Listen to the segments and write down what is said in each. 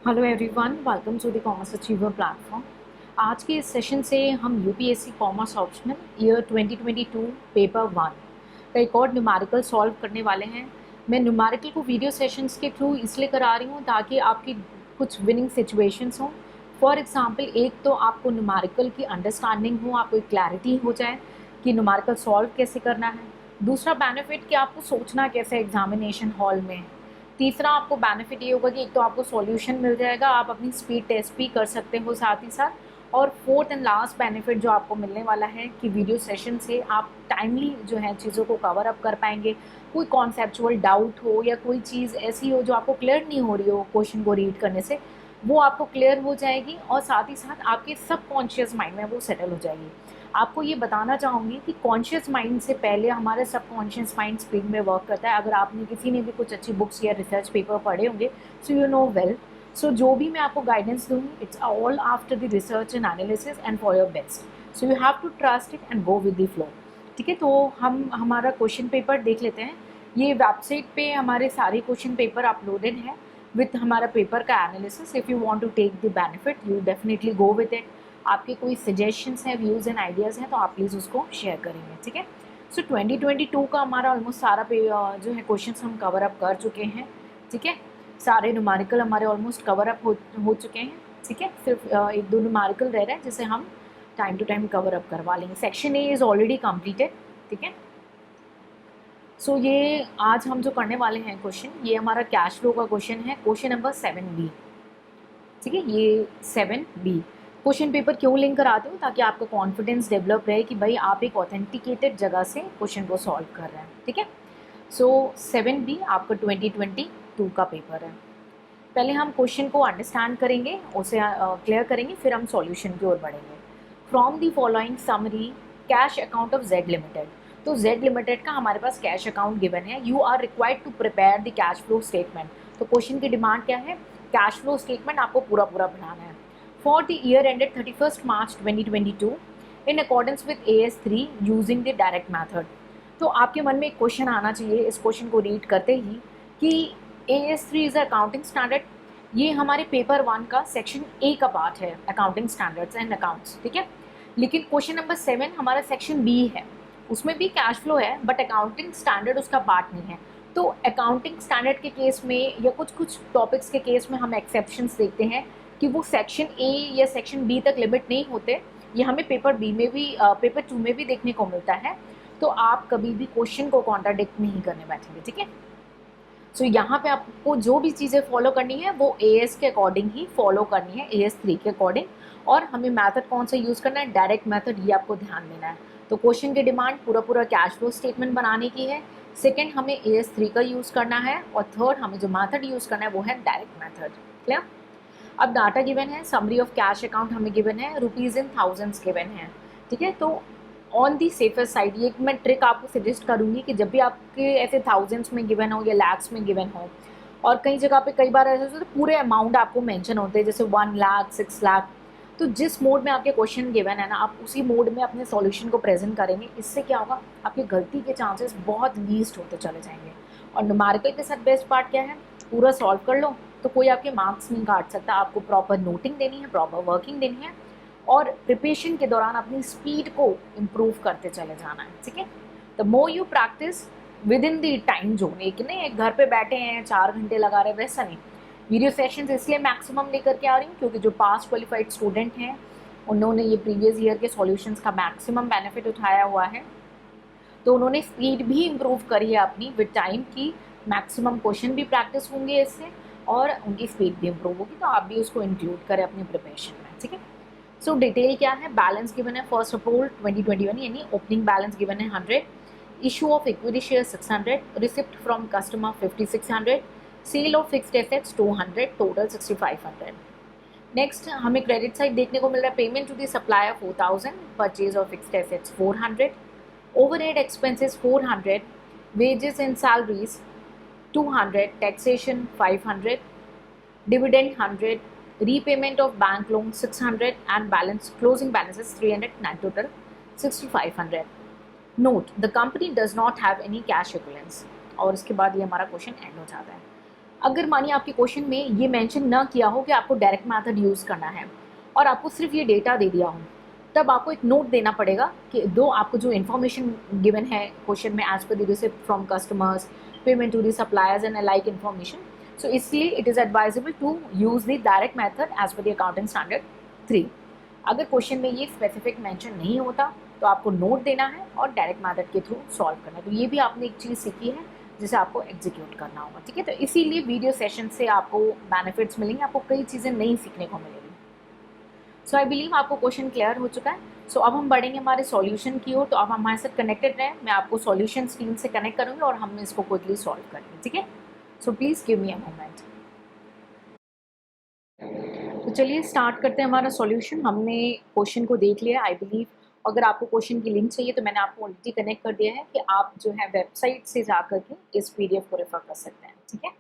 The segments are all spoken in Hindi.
Hello everyone, welcome to the commerce achiever platform. आज के इस सेशन से हम UPSC commerce optional year 2022 paper 1 का एक और न्यूमेरिकल सॉल्व करने वाले हैं। मैं न्यूमेरिकल को वीडियो सेशंस के थ्रू इसलिए करा रही हूँ ताकि आपकी कुछ विनिंग सिचुएशंस हों। फॉर एग्जांपल, एक तो आपको न्यूमेरिकल की अंडरस्टैंडिंग हो, आपको एक क्लैरिटी हो जाए कि न्यूमेरिकल सॉल्व कैसे करना है। दूसरा बेनिफिट कि आपको सोचना कैसे एग्जामिनेशन हॉल में। तीसरा आपको बेनिफिट ये होगा कि एक तो आपको सॉल्यूशन मिल जाएगा, आप अपनी स्पीड टेस्ट भी कर सकते हो साथ ही साथ। और फोर्थ एंड लास्ट बेनिफिट जो आपको मिलने वाला है कि वीडियो सेशन से आप टाइमली जो है चीज़ों को कवर अप कर पाएंगे। कोई कॉन्सेप्चुअल डाउट हो या कोई चीज़ ऐसी हो जो आपको क्लियर नहीं हो रही हो क्वेश्चन को रीड करने से, वो आपको क्लियर हो जाएगी और साथ ही साथ आपके सबकॉन्शियस माइंड में वो सेटल हो जाएगी। आपको ये बताना चाहूँगी कि कॉन्शियस माइंड से पहले हमारे सबकॉन्शियस माइंड स्पीड में वर्क करता है। अगर आपने किसी ने भी कुछ अच्छी बुक्स या रिसर्च पेपर पढ़े होंगे, so you know well. So जो भी मैं आपको गाइडेंस दूँगी, it's all after the research and analysis and for your best. So you have to trust it and go with the flow. ठीक है, तो हम हमारा क्वेश्चन पेपर देख लेते हैं। ये वेबसाइट पे हमारे सारे क्वेश्चन पेपर अपलोडेड हैं विथ हमारा पेपर का analysis. If you want to take the benefit, you definitely go with it. आपके कोई सजेशंस हैं, व्यूज़ एंड आइडियाज़ हैं तो आप प्लीज़ उसको शेयर करेंगे। ठीक है, सो 2022 का हमारा ऑलमोस्ट सारा जो है क्वेश्चंस हम कवर अप कर चुके हैं। ठीक है, सारे न्यूमेरिकल हमारे ऑलमोस्ट कवर अप हो चुके हैं। ठीक है, सिर्फ एक दो न्यूमेरिकल रह रहा है जिसे हम time to time cover up करवा लेंगे। Section A is already completed. ठीक है, सो ये आज हम जो करने वाले हैं क्वेश्चन, ये हमारा कैश फ्लो का क्वेश्चन है, क्वेश्चन नंबर 7B। ठीक है, ये 7B क्वेश्चन पेपर क्यों लिंक कराते हो, ताकि आपका कॉन्फिडेंस डेवलप रहे कि भाई आप एक ऑथेंटिकेटेड जगह से क्वेश्चन को सॉल्व कर रहे हैं। ठीक है, सो 7B आपका 2022 का पेपर है। पहले हम क्वेश्चन को अंडरस्टैंड करेंगे, उसे क्लियर करेंगे, फिर हम सॉल्यूशन की ओर बढ़ेंगे। From the following summary, cash account of Z limited. तो जेड लिमिटेड का हमारे पास कैश अकाउंट गिवन है। You are required to prepare the cash flow statement. तो क्वेश्चन की डिमांड क्या है? कैश फ्लो स्टेटमेंट आपको पूरा बनाना है for the year ended 31 March 2022 in accordance with AS3 using the direct method. तो आपके मन में एक क्वेश्चन आना चाहिए इस क्वेश्चन को रीड करते ही कि AS3 इज अकाउंटिंग स्टैंडर्ड। ये हमारे पेपर 1 का सेक्शन ए का पार्ट है, अकाउंटिंग स्टैंडर्ड्स एंड अकाउंट्स। ठीक है, लेकिन क्वेश्चन नंबर 7 हमारा सेक्शन बी है, उसमें भी कैश फ्लो है बट अकाउंटिंग स्टैंडर्ड उसका पार्ट नहीं है। तो अकाउंटिंग स्टैंडर्ड के केस में या कुछ टॉपिक्स के केस में हम एक्सेप्शंस देखते हैं कि वो सेक्शन ए या सेक्शन बी तक लिमिट नहीं होते। ये हमें पेपर बी में भी पेपर 2 में भी देखने को मिलता है। तो आप कभी भी क्वेश्चन को कॉन्ट्राडिक्ट नहीं करने बैठेंगे। ठीक है, सो यहाँ पे आपको जो भी चीज़ें फॉलो करनी है वो AS के अकॉर्डिंग ही फॉलो करनी है, AS3 के अकॉर्डिंग। और हमें मेथड कौन सा यूज़ करना है? डायरेक्ट मेथड, ये आपको ध्यान देना है। तो क्वेश्चन की डिमांड पूरा कैश फ्लो स्टेटमेंट बनाने की है। सेकंड, हमें AS3 का यूज़ करना है और थर्ड, हमें जो मेथड यूज़ करना है वो है डायरेक्ट मेथड। क्लियर? अब डाटा गिवन है, समरी ऑफ कैश अकाउंट हमें गिवन है, रुपीज़ इन थाउजेंड्स गिवन है। ठीक है, तो ऑन दी सेफर साइड ये मैं ट्रिक आपको सजेस्ट करूँगी कि जब भी आपके ऐसे थाउजेंड्स में गिवन हो या लैक्स में गिवन हो, और कई जगह पे कई बार ऐसा होता है तो पूरे अमाउंट आपको मेंशन होते हैं, जैसे 1 लाख, 6 लाख। तो जिस मोड में आपके क्वेश्चन गिवन है ना, आप उसी मोड में अपने सॉल्यूशन को प्रेजेंट करेंगे। इससे क्या होगा? आपकी गलती के चांसेस बहुत लीस्ट होते चले जाएंगे। और न्यूमेरिकल के साथ बेस्ट पार्ट क्या है? पूरा सॉल्व कर लो तो कोई आपके मार्क्स नहीं काट सकता। आपको प्रॉपर नोटिंग देनी है, प्रॉपर वर्किंग देनी है और प्रिपरेशन के दौरान अपनी स्पीड को इम्प्रूव करते चले जाना है। ठीक है, the more you practice with in the time zone. एक नहीं एक घर पे बैठे हैं 4 घंटे लगा रहे, वैसा नहीं। वीडियो सेशंस इसलिए मैक्सिमम लेकर के आ रही हूँ क्योंकि जो पास क्वालिफाइड स्टूडेंट हैं उन्होंने ये प्रीवियस ईयर के सॉल्यूशंस का मैक्सिमम बेनिफिट उठाया हुआ है। तो उन्होंने स्पीड भी इम्प्रूव करी है अपनी विद टाइम की। मैक्सिमम क्वेश्चन भी प्रैक्टिस होंगे इससे और उनकी स्पीड भी इम्प्रूव होगी। तो आप भी उसको इंक्लूड करें अपनी प्रिपरेशन में। ठीक है, सो डिटेल क्या है? बैलेंस गिवन है 1 अप्रैल 2021, यानी ओपनिंग बैलेंस गिवन है 100, issue of equity share 600, receipt from customer 5600, sale of fixed assets 200, total 6500। Next हमें क्रेडिट साइड देखने को मिल रहा है, payment to the supplier 4000, purchase of fixed assets 400, overhead expenses 400, wages and salaries 200, taxation 500, dividend 100, repayment of bank loan 600 and balance closing balance is 300, and total 6500. Note, the company does not have any cash equivalents। और इसके बाद ये हमारा क्वेश्चन एंड हो जाता है। अगर मानिए आपके क्वेश्चन में ये मेंशन ना किया हो कि आपको डायरेक्ट मेथड यूज़ करना है और आपको सिर्फ ये डेटा दे दिया हो, तब आपको एक नोट देना पड़ेगा कि दो आपको जो इन्फॉर्मेशन गिवन है क्वेश्चन में as per the receipt from customers, payment to the suppliers and like information, so इसलिए it is advisable to use the direct method as per the accounting standard 3। अगर क्वेश्चन में ये स्पेसिफिक मेंशन नहीं होता तो आपको नोट देना है और डायरेक्ट मेथड के थ्रू सॉल्व करना है। तो ये भी आपने एक चीज़ सीखी है जिसे आपको एग्जीक्यूट करना होगा, ठीक है। तो इसीलिए वीडियो सेशन से आपको बेनिफिट्स मिलेंगे, आपको कई चीज़ें नई सीखने को मिलेगी। सो आई बिलीव आपको क्वेश्चन क्लियर हो चुका है। सो अब हम बढ़ेंगे हमारे सॉल्यूशन की ओर। तो अब हमारे साथ कनेक्टेड रहें, मैं आपको सॉल्यूशन टीम से कनेक्ट करूँगी और हम इसको क्विकली सॉल्व करेंगे, ठीक है। So please give me a moment. तो चलिए स्टार्ट करते हैं हमारा सॉल्यूशन। हमने क्वेश्चन को देख लिया आई बिलीव। अगर आपको क्वेश्चन की लिंक चाहिए तो मैंने आपको ऑलरेडी कनेक्ट कर दिया है कि आप जो है वेबसाइट से जा करके इस पीडीएफ को रेफर कर सकते हैं, ठीक है।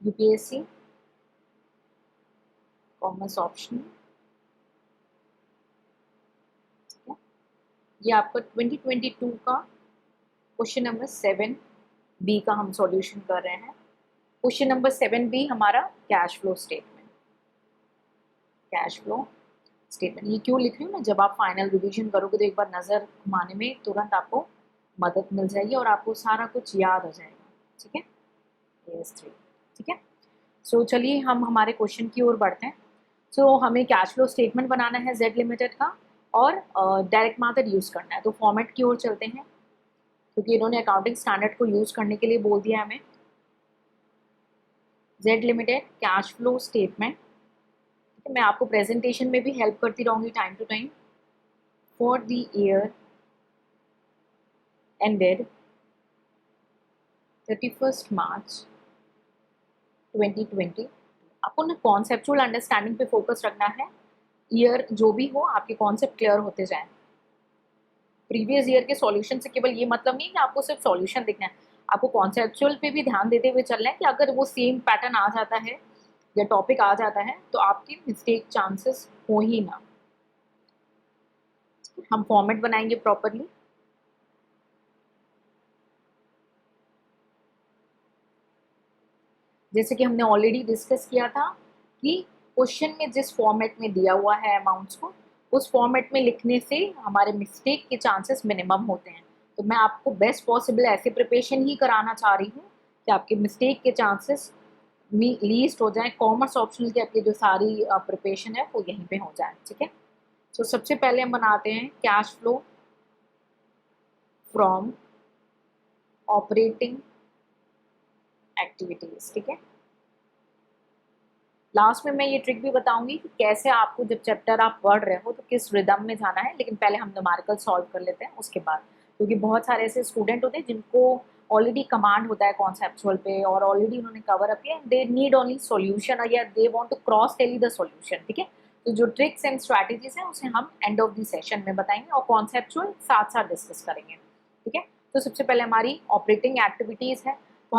यूपीएससी कॉमर्स ऑप्शन, ठीक है। ये आपका 2022 का क्वेश्चन नंबर 7B का हम सॉल्यूशन कर रहे हैं। क्वेश्चन नंबर 7B हमारा cash flow statement. Cash flow statement ये क्यों लिख रही हूँ मैं, जब आप फाइनल रिवीजन करोगे तो एक बार नज़र घुमाने में तुरंत आपको मदद मिल जाएगी और आपको सारा कुछ याद हो जाएगा, ठीक है। AS3, ठीक है। सो चलिए हम हमारे क्वेश्चन की ओर बढ़ते हैं। सो हमें कैश फ्लो स्टेटमेंट बनाना है जेड लिमिटेड का और डायरेक्ट मेथड यूज़ करना है। तो फॉर्मेट की ओर चलते हैं क्योंकि इन्होंने अकाउंटिंग स्टैंडर्ड को यूज़ करने के लिए बोल दिया हमें। Z limited cash flow statement, ठीक है। मैं आपको प्रेजेंटेशन में भी हेल्प करती रहूँगी time to time. For the year ended 31st March 2020। आपको ना कॉन्सेप्चुअल अंडरस्टैंडिंग पे फोकस रखना है। ईयर जो भी हो आपके कॉन्सेप्ट क्लियर होते जाएं। प्रीवियस ईयर के सॉल्यूशन से केवल ये मतलब नहीं कि आपको सिर्फ सॉल्यूशन देखना है, आपको कॉन्सेप्चुअल पे भी ध्यान देते हुए चलना है कि अगर वो सेम पैटर्न आ जाता है या टॉपिक आ जाता है तो आपकी मिस्टेक चांसेस हो ही ना। हम फॉर्मेट बनाएंगे प्रॉपरली। जैसे कि हमने ऑलरेडी डिस्कस किया था कि क्वेश्चन में जिस फॉर्मेट में दिया हुआ है अमाउंट्स को, उस फॉर्मेट में लिखने से हमारे मिस्टेक के चांसेस मिनिमम होते हैं। तो मैं आपको बेस्ट पॉसिबल ऐसे प्रिपरेशन ही कराना चाह रही हूँ कि आपके मिस्टेक के चांसेस लीस्ट हो जाए। कॉमर्स ऑप्शनल की आपकी जो सारी प्रिपरेशन है वो यहीं पे हो जाए, ठीक है। तो सबसे पहले हम बनाते हैं cash flow from operating activities, ठीक है। लास्ट में मैं ये ट्रिक भी बताऊंगी कि कैसे आपको जब चैप्टर आप पढ़ रहे हो तो किस रिदम में जाना है, लेकिन पहले हम न्यूमेरिकल सॉल्व कर लेते हैं उसके बाद, क्योंकि बहुत सारे ऐसे स्टूडेंट होते हैं जिनको ऑलरेडी कमांड होता है कॉन्सेप्चुअल पे और ऑलरेडी उन्होंने कवर अप किया, दे नीड ओनली सॉल्यूशन या they want to cross tally the solution, ठीक है। तो जो ट्रिक्स एंड स्ट्रैटेजीज हैं उसे हम एंड ऑफ द सेशन में बताएंगे और कॉन्सेप्चुअल साथ साथ डिस्कस करेंगे, ठीक है। तो सबसे पहले हमारी ऑपरेटिंग एक्टिविटीज है। तो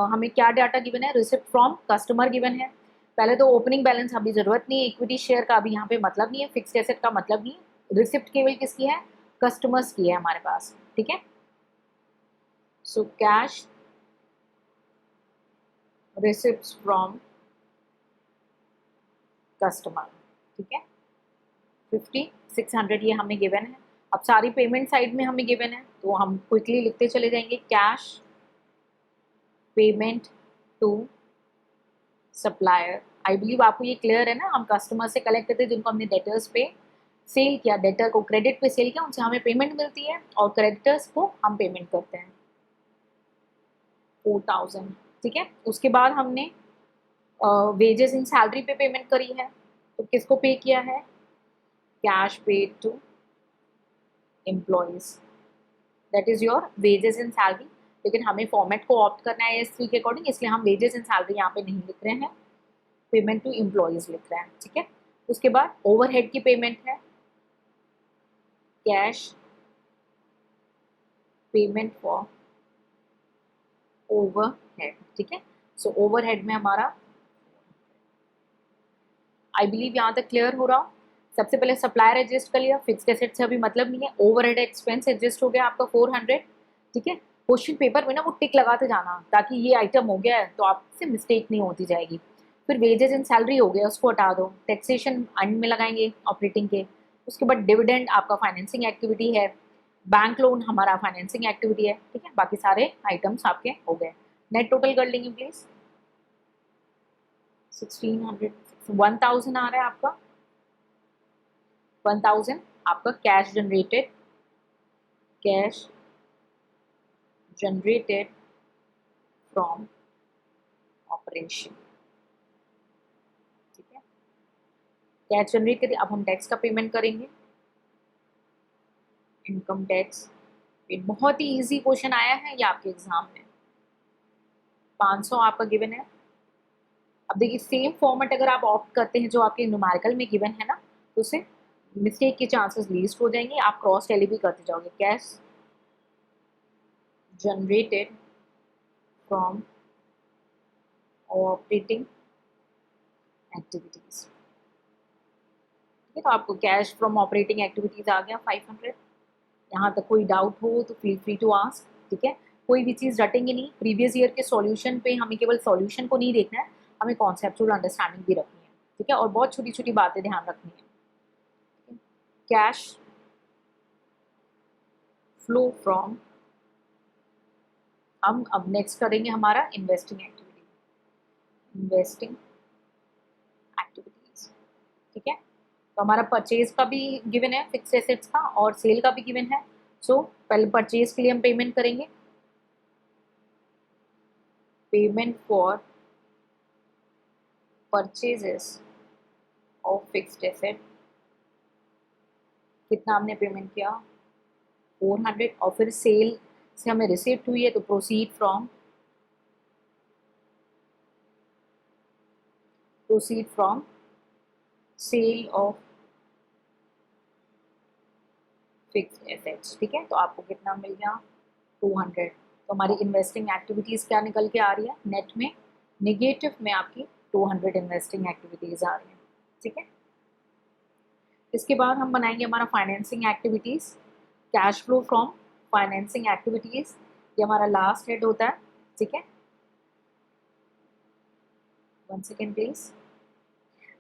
हमें क्या डाटा गिवन है, रिसिप्ट फ्रॉम कस्टमर गिवन है। पहले तो ओपनिंग बैलेंस अभी जरूरत नहीं है, इक्विटी शेयर का अभी यहाँ पे मतलब नहीं है, फिक्स्ड एसेट का मतलब नहीं है। रिसिप्ट केवल किसकी है, कस्टमर्स की है हमारे पास, ठीक है। So cash receipts from customer, ठीक है। 5600 ये हमें गिवन है। अब सारी पेमेंट साइड में हमें गिवन है तो हम क्विकली लिखते चले जाएंगे। Cash payment to supplier, I believe आपको ये क्लियर है ना, हम कस्टमर से कलेक्ट करते हैं जिनको हमने डेटर्स पे सेल किया, डेटर को क्रेडिट पे सेल किया, उनसे हमें पेमेंट मिलती है और क्रेडिटर्स को हम पेमेंट करते हैं 4000, ठीक है। उसके बाद हमने वेजेस इन सैलरी पे पेमेंट करी है, तो किसको पे किया है, cash paid to employees, that is your wages in salary. लेकिन हमें फॉर्मेट को ऑप्ट करना है AS3 के अकॉर्डिंग, इसलिए हम वेजेस इन सैलरी यहाँ पे नहीं लिख रहे हैं, पेमेंट टू एम्प्लॉयज लिख रहे हैं, ठीक है। उसके बाद ओवरहेड की पेमेंट है, कैश पेमेंट फॉर ओवरहेड, ठीक है। सो ओवरहेड में हमारा आई बिलीव यहाँ तक क्लियर हो रहा हो। सबसे पहले सप्लायर एडजस्ट कर लिया, फिक्स्ड एसेट से अभी मतलब नहीं है, ओवरहेड एक्सपेंस एडजस्ट हो गया आपका 400, ठीक है। क्वेश्चन पेपर में ना वो टिक लगाते जाना ताकि ये आइटम हो गया है तो आपसे मिस्टेक नहीं होती जाएगी। फिर वेजेस एंड सैलरी हो गया, उसको हटा दो। टैक्सेशन एंड में लगाएंगे ऑपरेटिंग के। उसके बाद डिविडेंड आपका फाइनेंसिंग एक्टिविटी है। बैंक लोन हमारा फाइनेंसिंग एक्टिविटी है, ठीक है। बाकी सारे आइटम्स आपके हो गए। नेट टोटल कर लेंगे प्लीज। 1600 1000 आ रहा है आपका। 1000 आपका cash generated, cash generated from operation, ठीक है। कैश जनरेट करिए। अब हम टैक्स का पेमेंट करेंगे। इनकम टैक्स, ये बहुत ही इजी क्वेश्चन आया है ये आपके एग्जाम में। 500 आपका गिवन है। अब देखिए सेम फॉर्मेट अगर आप ऑप्ट करते हैं जो आपके न्यूमेरिकल में गिवन है ना, तो उससे मिस्टेक के चांसेस लीस्ट हो जाएंगे। आप क्रॉस टैली भी करते जाओगे। Cash generated from operating activities, ठीक है। तो आपको कैश फ्रॉम ऑपरेटिंग एक्टिविटीज आ गया 500। यहाँ तक कोई डाउट हो तो फील फ्री टू आस्क, ठीक है। कोई भी चीज़ रटेंगे नहीं। प्रीवियस ईयर के सॉल्यूशन पे हमें केवल सॉल्यूशन को नहीं देखना है, हमें कॉन्सेप्चुअल अंडरस्टैंडिंग भी रखनी है, ठीक है। और बहुत छोटी छोटी बातें ध्यान रखनी है। कैश फ्लो फ्रॉम, हम अब नेक्स्ट करेंगे हमारा इन्वेस्टिंग एक्टिविटी, इन्वेस्टिंग एक्टिविटीज, ठीक है। तो हमारा परचेज का भी गिवन है, फिक्स एसेट्स का, और सेल का भी गिवन है। सो पहले परचेज के लिए हम पेमेंट करेंगे। Payment for purchases of fixed asset, कितना हमने पेमेंट किया 400। और फिर सेल से हमें रिसिप्ट हुई है तो proceed from sale of fixed assets, ठीक है। तो आपको कितना मिल गया 200। तो हमारी इन्वेस्टिंग एक्टिविटीज क्या निकल के आ रही है नेट में, नेगेटिव में आपकी 200 इन्वेस्टिंग एक्टिविटीज आ रही है, ठीक है। इसके बाद हम बनाएंगे हमारा financing activities, cash flow from financing activities, ये हमारा लास्ट हेड होता है, ठीक है। 1 सेकेंड प्लीज।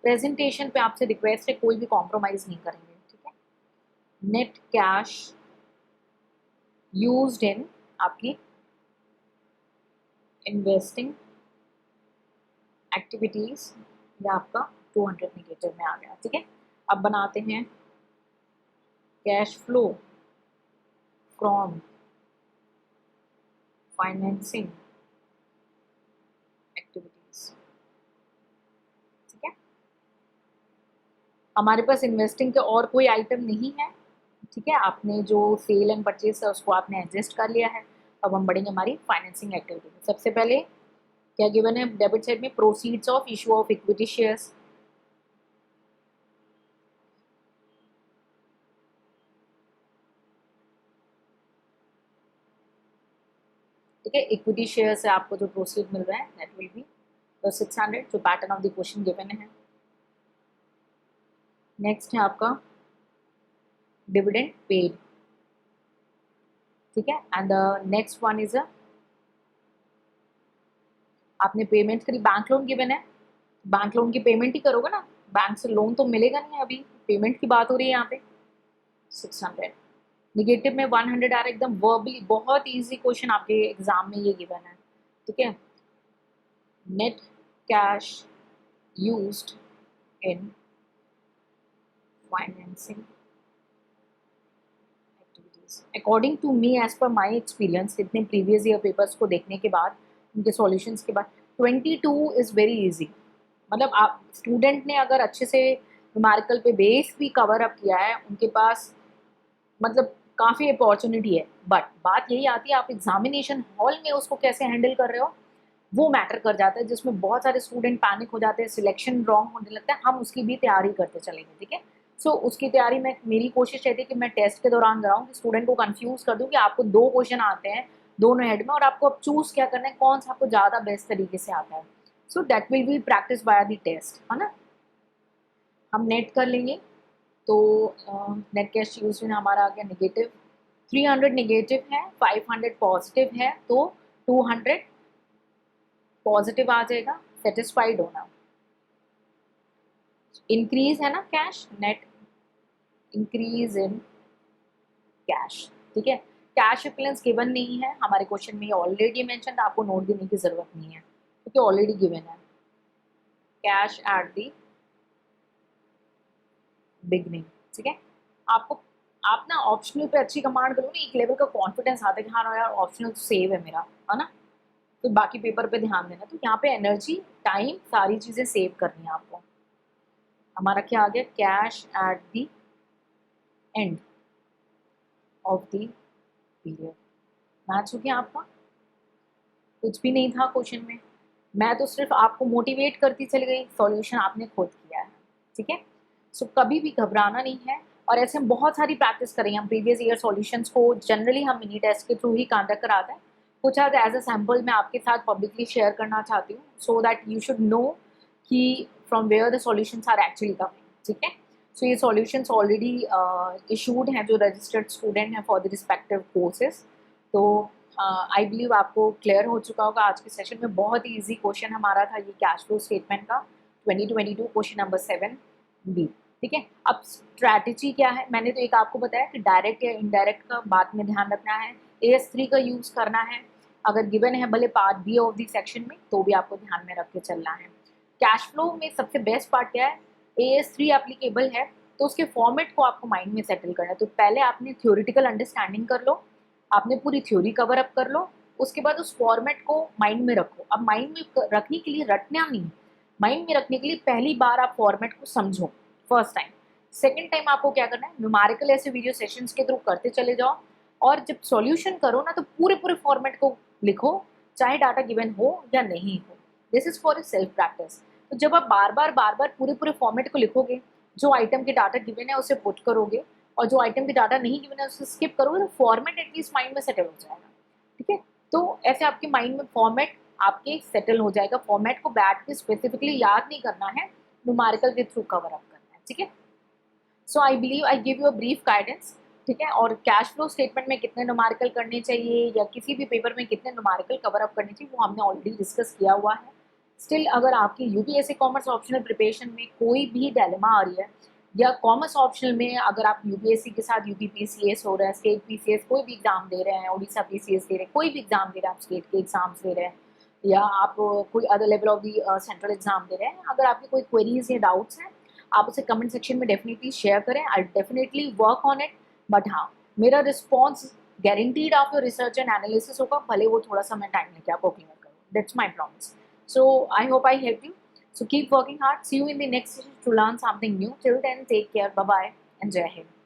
प्रेजेंटेशन पे आपसे रिक्वेस्ट है कोई भी कॉम्प्रोमाइज नहीं करेंगे, ठीक है। नेट कैश यूज्ड इन आपकी इन्वेस्टिंग एक्टिविटीज, ये आपका 200 निगेटिव में आ गया, ठीक है। अब बनाते हैं cash flow from financing activities, ठीक है। हमारे पास इन्वेस्टिंग के और कोई आइटम नहीं है, ठीक है। आपने जो सेल एंड परचेज है उसको आपने एडजस्ट कर लिया है। अब हम बढ़ेंगे हमारी फाइनेंसिंग एक्टिविटी में। सबसे पहले क्या गिवन है डेबिट साइड में, proceeds of issue of equity shares, ठीक है। इक्विटी शेयर से आपको जो प्रोसीड मिल रहा है दैट विल बी 600, जो pattern of the question given है। नेक्स्ट है आपका डिविडेंड पेड, ठीक है। And the next one is आपने पेमेंट करी, बैंक लोन गिवन है, बैंक लोन की पेमेंट ही करोगे ना, बैंक से लोन तो मिलेगा नहीं, अभी पेमेंट की बात हो रही है यहाँ पे। 600 निगेटिव में 100 आ रहा है, एकदम वर्बली बहुत इजी क्वेश्चन आपके एग्जाम में ये गिवन है, ठीक है। Net cash used in financing activities, according to me as per my experience, इतने प्रीवियस ईयर पेपर्स को देखने के बाद, उनके सॉल्यूशंस के बाद, 22 इज़ वेरी इजी। मतलब आप स्टूडेंट ने अगर अच्छे से न्यूमेरिकल पे बेस भी कवर अप किया है, उनके पास मतलब काफ़ी अपॉर्चुनिटी है। बट बात यही आती है आप एग्जामिनेशन हॉल में उसको कैसे हैंडल कर रहे हो, वो मैटर कर जाता है, जिसमें बहुत सारे स्टूडेंट पैनिक हो जाते हैं, सिलेक्शन रॉन्ग होने लगता है। हम उसकी भी तैयारी करते चलेंगे, ठीक है। सो उसकी तैयारी में मेरी कोशिश रहती है कि मैं टेस्ट के दौरान कराऊँ कि स्टूडेंट को कंफ्यूज कर दूँ कि आपको 2 क्वेश्चन आते हैं दोनों हेड में, और आपको अब चूज क्या करना है, कौन सा आपको ज़्यादा बेस्ट तरीके से आता है। So that will be practice by the test, है ना। हम नेट कर लेंगे। तो नेट कैश यूज में हमारा आ गया निगेटिव 300 नेगेटिव है, 500 पॉजिटिव है, तो 200 पॉजिटिव आ जाएगा, सेटिस्फाइड होना। इंक्रीज है ना cash, net increase in cash, ठीक है। कैश इक्विवेलेंस गिवन नहीं है हमारे क्वेश्चन में, ऑलरेडी मेंशन, आपको नोट देने की जरूरत नहीं है क्योंकि ऑलरेडी गिवन है। कैश एट दी बिगनिंग, ठीक है। आपको आप ना ऑप्शनल पे अच्छी कमांड करो ना, एक लेवल का कॉन्फिडेंस आता है कि हाँ यार ऑप्शनल तो सेव है मेरा, है ना। तो बाकी पेपर पे ध्यान देना, तो यहाँ पे एनर्जी, टाइम, सारी चीजें सेव करनी है आपको। हमारा क्या आ गया, cash at the end of the period. Match हो गया आपका, कुछ भी नहीं था क्वेश्चन में, मैं तो सिर्फ आपको मोटिवेट करती चली गई, सॉल्यूशन आपने खुद किया है, ठीक है। सो कभी भी घबराना नहीं है, और ऐसे हम बहुत सारी प्रैक्टिस करेंगे। हम प्रीवियस ईयर सॉल्यूशंस को जनरली हम मिनी टेस्ट के थ्रू ही कंडक्ट कराते हैं, कुछ आज एज अ सैम्पल मैं आपके साथ पब्लिकली शेयर करना चाहती हूँ, so that you should know कि from where the solutions are actually coming, ठीक है। सो ये सॉल्यूशंस ऑलरेडी इशूड हैं जो रजिस्टर्ड स्टूडेंट हैं फॉर द रिस्पेक्टिव कोर्सेज। तो आई बिलीव आपको क्लियर हो चुका होगा आज के सेशन में। बहुत ही ईजी क्वेश्चन हमारा था ये कैश फ्लो स्टेटमेंट का, 2022 क्वेश्चन नंबर 7B, ठीक है। अब स्ट्रैटेजी क्या है, मैंने तो एक आपको बताया कि डायरेक्ट या इनडायरेक्ट का बात में ध्यान रखना है, AS3 का यूज़ करना है, अगर गिवन है भले part B of the section में तो भी आपको ध्यान में रख के चलना है। कैश फ्लो में सबसे बेस्ट पार्ट क्या है, AS3 एप्लीकेबल है तो उसके फॉर्मेट को आपको माइंड में सेटल करना है। तो पहले आपने थ्योरेटिकल अंडरस्टैंडिंग कर लो, आपने पूरी थ्योरी कवर अप कर लो, उसके बाद उस फॉर्मेट को माइंड में रखो। अब माइंड में रखने के लिए रटना नहीं, माइंड में रखने के लिए पहली बार आप फॉर्मेट को समझो फर्स्ट टाइम। सेकेंड टाइम आपको क्या करना है, न्यूमेरिकल ऐसे वीडियो सेशंस के थ्रू करते चले जाओ, और जब सॉल्यूशन करो ना तो पूरे पूरे फॉर्मेट को लिखो, चाहे डाटा गिवन हो या नहीं हो। This is for self practice. तो जब आप बार बार पूरे पूरे फॉर्मेट को लिखोगे, जो आइटम के डाटा गिवन है उसे पुट करोगे, और जो आइटम के डाटा नहीं गिवन है उसे स्किप करोगे, तो फॉर्मेट एटलीस्ट माइंड में सेटल हो जाएगा, ठीक है। तो ऐसे आपके माइंड में फॉर्मेट आपके सेटल हो जाएगा। फॉर्मेट को बैठ के स्पेसिफिकली याद नहीं करना है, न्यूमेरिकल के थ्रू कवर अप करना है, ठीक है। So I believe I give you a brief guidance, ठीक है। और कैश फ्लो स्टेटमेंट में कितने न्यूमेरिकल करने चाहिए या किसी भी पेपर में कितने न्यूमेरिकल कवर अप करने चाहिए वो हमने ऑलरेडी डिस्कस किया हुआ है। स्टिल अगर आपकी यूपीएससी कॉमर्स ऑप्शनल प्रिपरेशन में कोई भी डायलेमा आ रही है, या कॉमर्स ऑप्शनल में अगर आप यूपीएससी के साथ यूपी पीसीएस हो रहा है, स्टेट पीसीएस कोई भी एग्जाम दे रहे हैं, उड़ीसा पीसीएस दे रहे हैं, कोई भी एग्जाम दे रहे हैं, आप स्टेट के एग्जाम्स दे रहे हैं या आप कोई other level of the central exam दे रहे हैं, अगर आपकी कोई क्वेरीज या डाउट्स हैं आप उसे कमेंट सेक्शन में डेफिनेटली शेयर करें। I definitely work on it, but हाँ मेरा रिस्पॉन्स गारंटीड आपको रिसर्च एंड एनालिसिस होगा, भले वो थोड़ा सा मैं टाइम लेके आपको क्लियर करूँ, that's my promise. So I hope I help you, so keep working hard, see you in the next session to learn something new. Till then, take care, bye bye and jai hind.